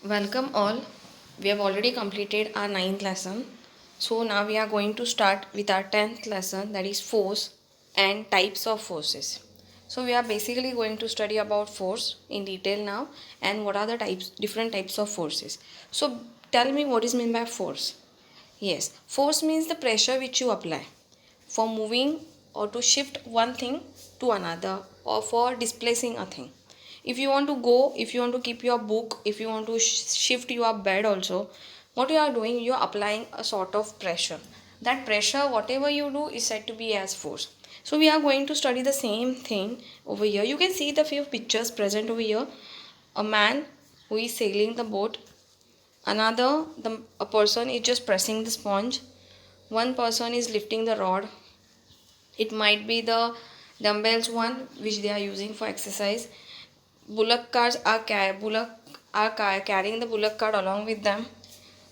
Welcome all. We have already completed our ninth lesson. So now we are going to start with our 10th lesson, that is force and types of forces. So we are basically going to study about force in detail now and what are the different types of forces. So tell me what is meant by force. Yes, force means the pressure which you apply for moving or to shift one thing to another or for displacing a thing. If you want to go, if you want to keep your book, if you want to shift your bed also, what you are doing, you are applying a sort of pressure. That pressure, whatever you do, is said to be as force. So we are going to study the same thing over here. You can see the few pictures present over here. A man who is sailing the boat, another a person is just pressing the sponge, one person is lifting the rod. It might be the dumbbells one which they are using for exercise. Bullock cars are carrying the bullock cart along with them.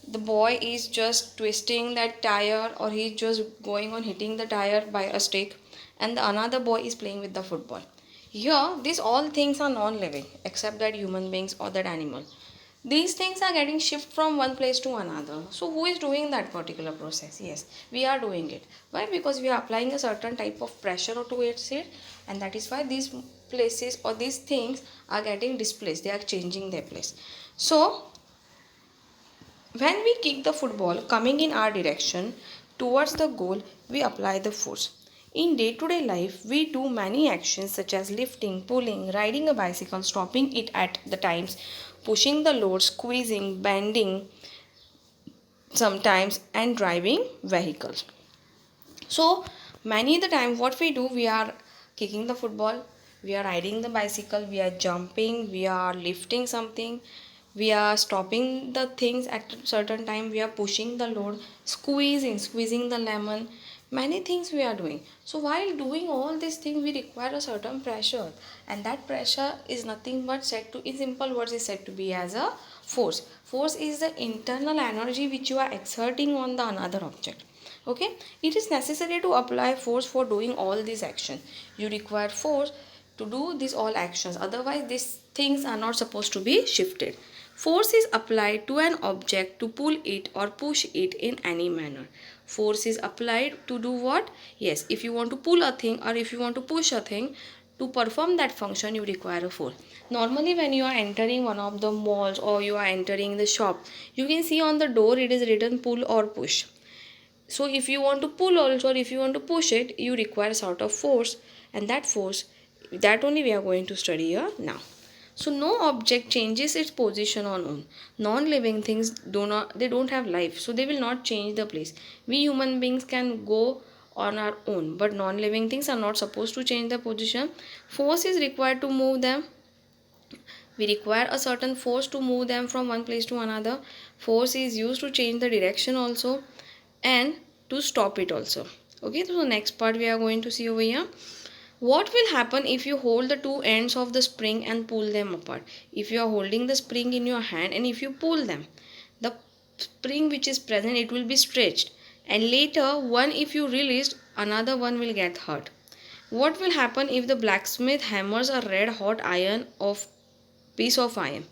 The boy is just twisting that tire, or he's just going on hitting the tire by a stick, and the another boy is playing with the football. Here, these all things are non-living except that human beings or that animal. These things are getting shift from one place to another. So who is doing that particular process? Yes, we are doing it. Why? Because we are applying a certain type of pressure to it, and that is why these places or these things are getting displaced. They are changing their place. So when we kick the football coming in our direction towards the goal, we apply the force. In day to day life, we do many actions such as lifting, pulling, riding a bicycle, stopping it at the times, pushing the load, squeezing, bending sometimes, and driving vehicles. So, many the time, what we do, we are kicking the football, we are riding the bicycle, we are jumping, we are lifting something, we are stopping the things at a certain time, we are pushing the load, squeezing the lemon. Many things we are doing. So while doing all these things, we require a certain pressure, and that pressure is nothing but said to, in simple words, is said to be as a force. Force is the internal energy which you are exerting on the another object. Okay, it is necessary to apply force for doing all these actions. You require force to do these all actions, otherwise these things are not supposed to be shifted. Force is applied to an object to pull it or push it in any manner. Force is applied to do what? Yes, if you want to pull a thing or if you want to push a thing, to perform that function you require a force. Normally when you are entering one of the malls or you are entering the shop, you can see on the door it is written pull or push. So if you want to pull also, or if you want to push it, you require sort of force, and that force, that only we are going to study here now. So no object changes its position on own. Non-living things they don't have life, so they will not change the place. We human beings can go on our own, but non-living things are not supposed to change the position. Force is required to move them. We require a certain force to move them from one place to another. Force is used to change the direction also, and to stop it also. Okay, so the next part we are going to see over here. What will happen if you hold the two ends of the spring and pull them apart? If you are holding the spring in your hand and if you pull them, the spring which is present, it will be stretched, and later one, if you release, another one will get hurt. What will happen if the blacksmith hammers a red hot iron of piece of iron?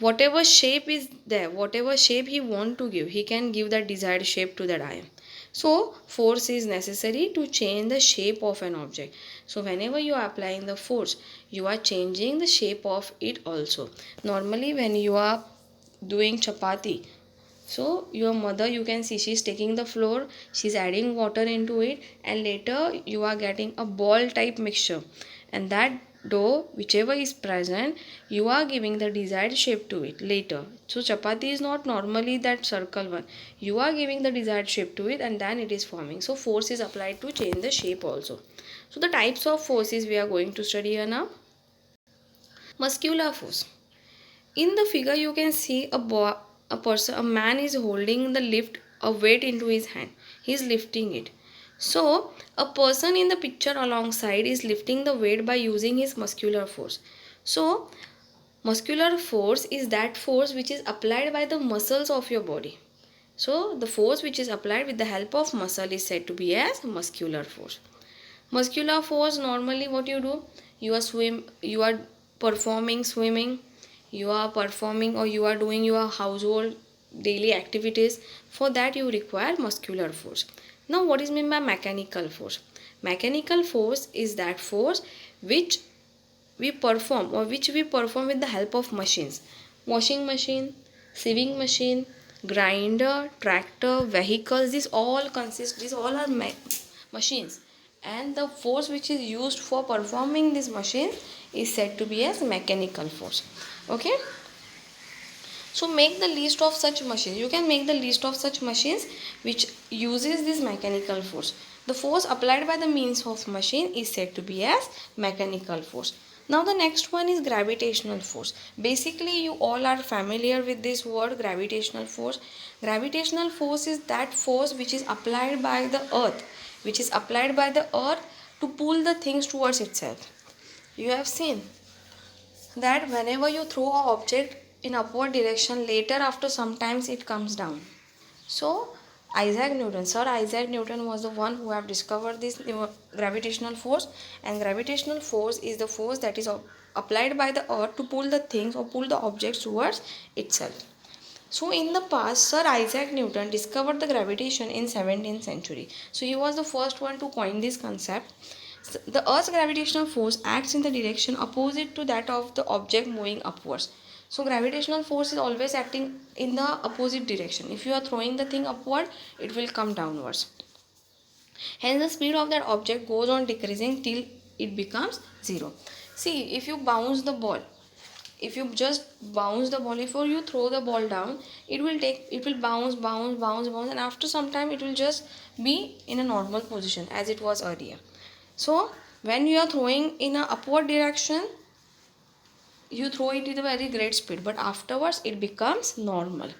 Whatever shape is there, whatever shape he want to give, he can give that desired shape to that iron. So force is necessary to change the shape of an object. So whenever you are applying the force, you are changing the shape of it also. Normally when you are doing chapati, so your mother, you can see she's taking the flour, she's adding water into it, and later you are getting a ball type mixture, and that dough whichever is present, you are giving the desired shape to it later. So chapati is not normally that circle one, you are giving the desired shape to it, and then it is forming. So force is applied to change the shape also. So the types of forces we are going to study here now. Muscular force. In the figure you can see a man is holding the lift a weight into his hand. He is lifting it. So a person in the picture alongside is lifting the weight by using his muscular force. So muscular force is that force which is applied by the muscles of your body. So the force which is applied with the help of muscle is said to be as muscular force. Muscular force, normally what you do, you are performing swimming, you are performing or you are doing your household daily activities, for that you require muscular force. Now what is meant by mechanical force? Mechanical force is that force which we perform with the help of machines. Washing machine, sewing machine, grinder, tractor, vehicles, these all are machines, and the force which is used for performing this machine is said to be as mechanical force. Okay, so make the list of such machines. You can make the list of such machines which uses this mechanical force. The force applied by the means of machine is said to be as mechanical force. Now the next one is gravitational force. Basically you all are familiar with this word gravitational force. Gravitational force is that force which is applied by the earth, to pull the things towards itself. You have seen that whenever you throw an object in upward direction, later after sometimes it comes down. So Sir Isaac Newton was the one who have discovered this gravitational force, and gravitational force is the force that is applied by the earth to pull the things or pull the objects towards itself. So in the past, Sir Isaac Newton discovered the gravitation in 17th century. So he was the first one to coin this concept. The Earth's gravitational force acts in the direction opposite to that of the object moving upwards. So gravitational force is always acting in the opposite direction. If you are throwing the thing upward, it will come downwards. Hence the speed of that object goes on decreasing till it becomes zero. See, if you bounce the ball, if you just bounce the ball, before you throw the ball down, it will bounce, and after some time it will just be in a normal position as it was earlier. So when you are throwing in a upward direction, you throw it with a very great speed, but afterwards it becomes normal.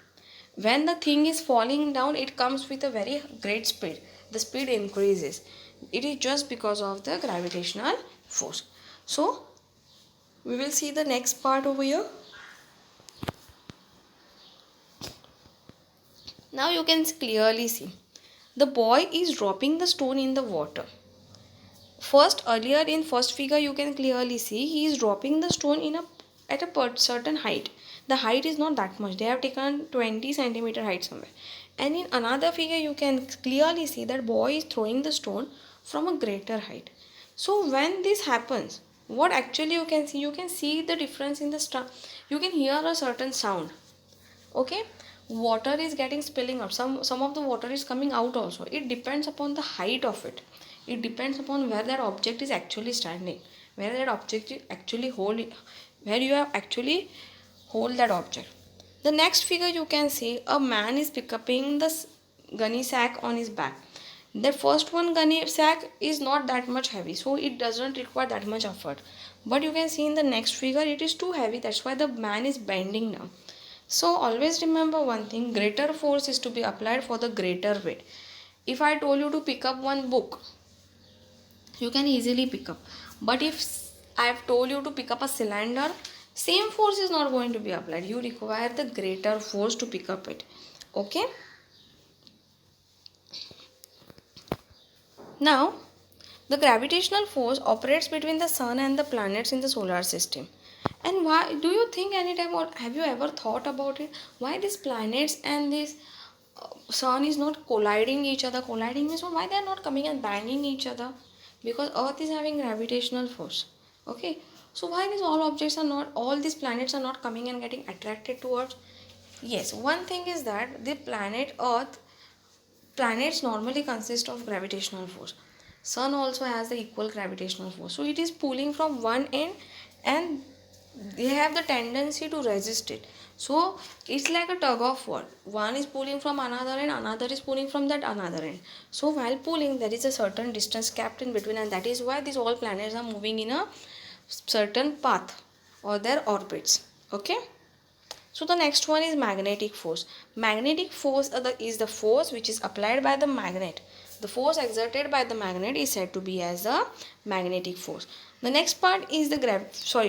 When the thing is falling down, it comes with a very great speed. The speed increases. It is just because of the gravitational force. So we will see the next part over here. Now you can clearly see the boy is dropping the stone in the water. Earlier in first figure, you can clearly see he is dropping the stone at a certain height. The height is not that much. They have taken 20 centimeter height somewhere. And in another figure, you can clearly see that boy is throwing the stone from a greater height. So when this happens, what actually you can see the difference in the you can hear a certain sound. Okay, water is getting spilling up, some of the water is coming out also. It depends upon the height of it. It depends upon where that object is actually standing, where that object is actually where you have actually hold that object. The next figure, you can see a man is picking the gunny sack on his back. The first one gunny sack is not that much heavy, so it doesn't require that much effort. But you can see in the next figure it is too heavy, that's why the man is bending down. So always remember one thing, greater force is to be applied for the greater weight. If I told you to pick up one book, you can easily pick up. But if I have told you to pick up a cylinder, same force is not going to be applied. You require the greater force to pick up it. Okay. Now, the gravitational force operates between the sun and the planets in the solar system. And why do you think anytime, or have you ever thought about it, why these planets and this sun is not colliding each other? Colliding means why they are not coming and banging each other? Because earth is having gravitational force. Okay, so why all these planets are not coming and getting attracted to earth? Yes, one thing is that the planet earth, planets normally consist of gravitational force. Sun also has the equal gravitational force, so it is pulling from one end and they have the tendency to resist it. So it's like a tug of war. One is pulling from another end, another is pulling from that another end. So while pulling, there is a certain distance kept in between, and that is why these all planets are moving in a certain path or their orbits. Okay. So the next one is magnetic force. Magnetic force is the force which is applied by the magnet. The force exerted by the magnet is said to be as a magnetic force. The next part is the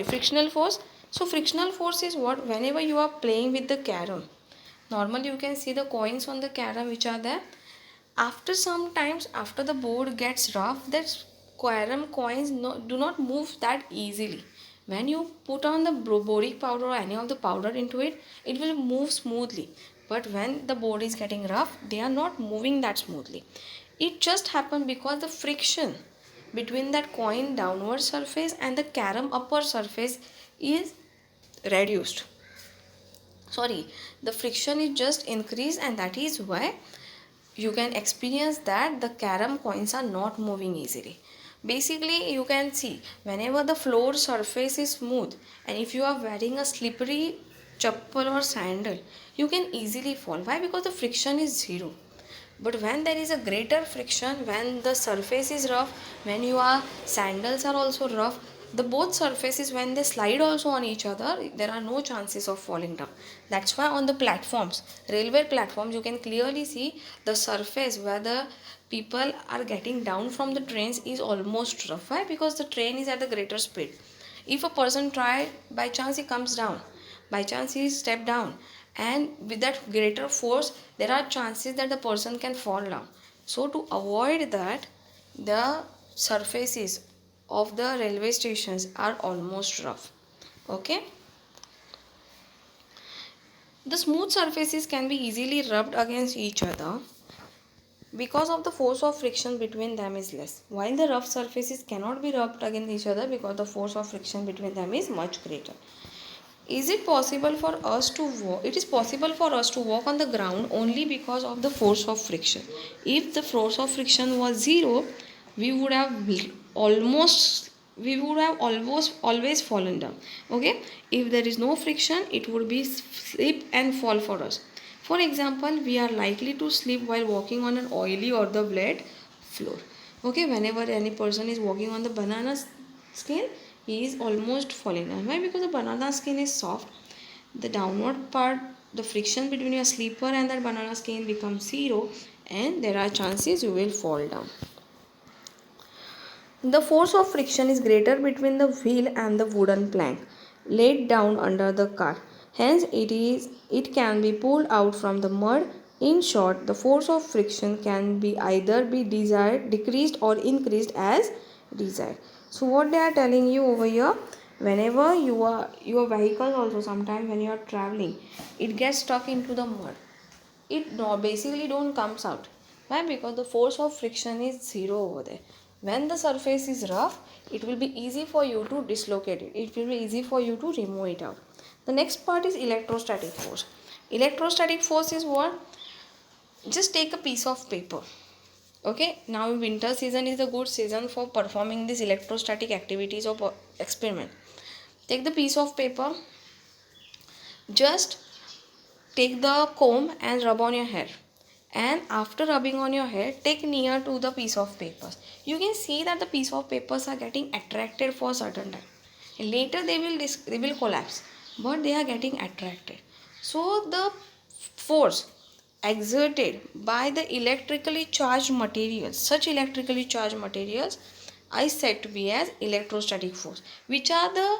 frictional force. So frictional force is what? Whenever you are playing with the carom, normally you can see the coins on the carom which are there. After some times, after the board gets rough, that carom coins do not move that easily. When you put on the boric powder or any of the powder into it, it will move smoothly. But when the board is getting rough, they are not moving that smoothly. It just happened because the friction between that coin downward surface and the carom upper surface is reduced. Sorry, the friction is just increased, and that is why you can experience that the carom coins are not moving easily. Basically, you can see whenever the floor surface is smooth, and if you are wearing a slippery chappal or sandal, you can easily fall. Why? Because the friction is zero. But when there is a greater friction, when the surface is rough, when your sandals are also rough, the both surfaces, when they slide also on each other, there are no chances of falling down. That's why on the platforms, railway platforms, you can clearly see the surface where the people are getting down from the trains is almost rough. Why? Because the train is at the greater speed. If a person try, by chance he comes down, by chance he step down, and with that greater force, there are chances that the person can fall down. So to avoid that, the surfaces of the railway stations are almost rough. Okay, the smooth surfaces can be easily rubbed against each other because of the force of friction between them is less, while the rough surfaces cannot be rubbed against each other because the force of friction between them is much greater. Is it possible for us to walk? It is possible for us to walk on the ground only because of the force of friction. If the force of friction was zero, we would have almost almost always fallen down. Okay, if there is no friction, it would be slip and fall for us. For example, we are likely to slip while walking on an oily or the wet floor. Okay, whenever any person is walking on the banana skin, he is almost falling down. Why? Because the banana skin is soft. The downward part, the friction between your slipper and that banana skin becomes zero, and there are chances you will fall down. The force of friction is greater between the wheel and the wooden plank laid down under the car. Hence, it can be pulled out from the mud. In short, the force of friction can be either be desired, decreased or increased as desired. So, what they are telling you over here, whenever your vehicle also sometimes when you are traveling, it gets stuck into the mud. It no, basically don't comes out. Why? Because the force of friction is zero over there. When the surface is rough, it will be easy for you to dislocate it. It will be easy for you to remove it out. The next part is electrostatic force. Electrostatic force is what? Just take a piece of paper. Okay, now winter season is a good season for performing these electrostatic activities or experiment. Take the piece of paper, just take the comb and rub on your hair, and after rubbing on your hair, take near to the piece of papers. You can see that the piece of papers are getting attracted for a certain time. Later they will collapse, but they are getting attracted. So the force exerted by the electrically charged materials, such electrically charged materials, is said to be as electrostatic force. Which are the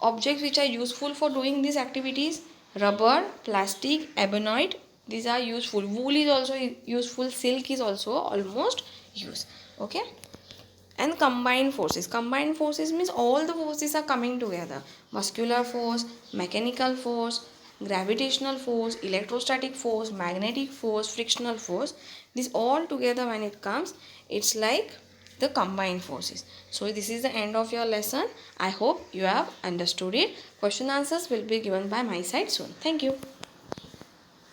objects which are useful for doing these activities? Rubber, plastic, ebonite, these are useful. Wool is also useful. Silk is also almost used. Okay, and combined forces means all the forces are coming together: muscular force, mechanical force, gravitational force, electrostatic force, magnetic force, frictional force. This all together, when it comes, it's like the combined forces. So this is the end of your lesson. I hope you have understood it. Question answers will be given by my side soon. Thank you.